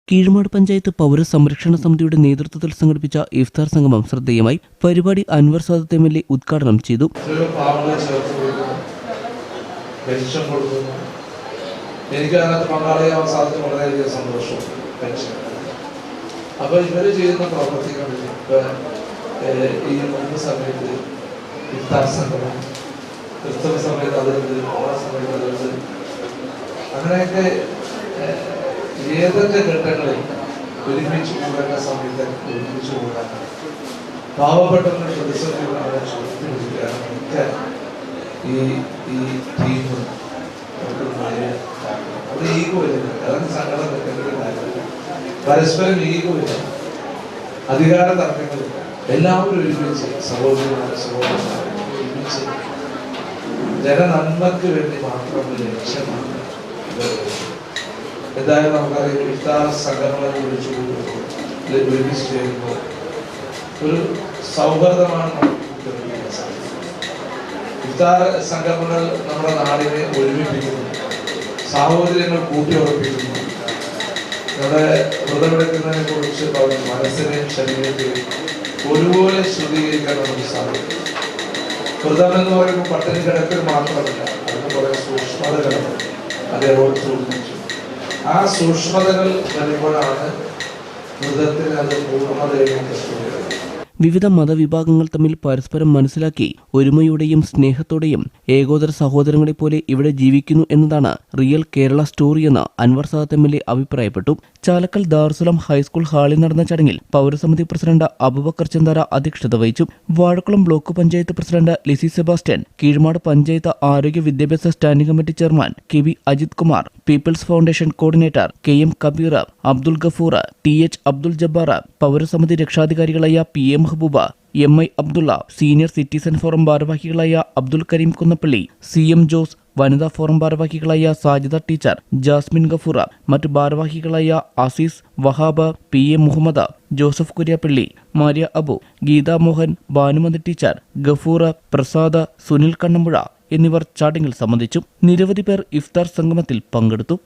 കീഴ്മാട് പഞ്ചായത്ത് പൗരസംരക്ഷണ സമിതിയുടെ നേതൃത്വത്തിൽ സംഘടിപ്പിച്ച ഇഫ്താർ സംഗമം ശ്രദ്ധേയമായി. പരിപാടി അൻവർ സാദത്ത് MLA ഉദ്ഘാടനം ചെയ്തു. എനിക്ക് അതിനകത്ത് പങ്കാളിയാവാൻ സാധിച്ചു. വളരെയധികം സന്തോഷം. അപ്പോൾ ഇവർ ചെയ്യുന്ന പ്രവർത്തികൾ ഈ നോമ്പ് സമയത്ത് ഇഫ്താർ സംഗമം, ക്രിസ്തവ സമയത്ത് അതുണ്ട്, ഓണ സമയത്ത് അതുണ്ട്, അങ്ങനെയൊക്കെ ഏതൊക്കെ ഘട്ടങ്ങളിൽ ഒരുമിച്ച് കൂടേണ്ട സമയത്ത് ഒരുമിച്ച് കൂടാൻ പാവപ്പെട്ടവരുടെ പ്രതിസന്ധികളെ ചോദിക്കാനൊക്കെ ഈ ടീം അത് ഈഗോ ഇല്ല. അതാണ് സംഘടന പരസ്പരം ഈഗോ ഇല്ല, അധികാര തർക്കങ്ങളില്ല. എല്ലാവരും ഒരുമിച്ച് സഹോദരന്മാരെ ഒരുമിച്ച് ജനനന്മക്ക് വേണ്ടി മാത്രമുള്ള ലക്ഷ്യമാണ്. എന്തായാലും നമുക്കറിയാം, ഇഫ്താർ സംഘടനകളെ വിളിച്ചു ഒരുമിച്ച് ചേരുമ്പോൾ ഒരു സൗഹൃദമാണ് ഇഫ്താർ സംഘടനകൾ നമ്മുടെ നാടിനെ ഒരുമിപ്പിക്കുന്നു, സാഹോദര്യങ്ങൾ കൂട്ടിയുറപ്പിക്കുന്നു. നമ്മുടെ വ്രതമെടുക്കുന്നതിനെ കുറിച്ച് പറഞ്ഞു മനസ്സിനെയും ശരീരത്തെയും ഒരുപോലെ ശുദ്ധീകരിക്കാൻ നമുക്ക് സാധിക്കും. വ്രതം എന്ന് പറയുമ്പോൾ പട്ടിണി കിടക്കൽ മാത്രമല്ല, അതിന് കുറെ സൂക്ഷ്മതകളുണ്ട്. അതേപോലെ സൂക്ഷിച്ചു ആ സൂക്ഷ്മതകൾ വരുമ്പോഴാണ് വ്രതത്തിന് അത് പൂർണ്ണതയും വിവിധ മതവിഭാഗങ്ങൾ തമ്മിൽ പരസ്പരം മനസ്സിലാക്കി ഒരുമയോടെയും സ്നേഹത്തോടെയും ഏകോദര സഹോദരങ്ങളെ പോലെ ഇവിടെ ജീവിക്കുന്നു എന്നതാണ് റിയൽ കേരള സ്റ്റോറി എന്ന് അൻവർ സാദത്ത് MLA അഭിപ്രായപ്പെട്ടു. ചാലക്കൽ ദാറുസലാം ഹൈസ്കൂൾ ഹാളിൽ നടന്ന ചടങ്ങിൽ പൗരസമിതി പ്രസിഡന്റ് അബൂബക്കർ ചന്ദാര അധ്യക്ഷത വഹിച്ചു. Vazhakulam block panchayat president Lissy Sebastian, Keezhmad panchayat ആരോഗ്യ വിദ്യാഭ്യാസ standing committee chairman KV Ajith Kumar, people's foundation coordinator KM Kabeer, Abdul Gafoor, TH Abdul Jabbar, പൗരസമിതി രക്ഷാധികാരികളായ PM Habooba, MI Abdulla, senior citizen forum ഭാരവാഹികളായ അബ്ദുൽ കരീം കുന്നപ്പള്ളി, CM ജോസ്, വനിതാ ഫോറം ഭാരവാഹികളായ സാജിദ ടീച്ചർ, ജാസ്മിൻ ഗഫൂറ, മറ്റ് ഭാരവാഹികളായ Azeez, Wahab, PA Muhammad, Joseph Kuriappally, Maria Abu, Geetha Mohan, Bhanumathi teacher, Gafoor, Prasad, Sunil Kannampuzha എന്നിവർ ചടങ്ങിൽ സംബന്ധിച്ചു. നിരവധി പേർ ഇഫ്താർ സംഗമത്തിൽ പങ്കെടുത്തു.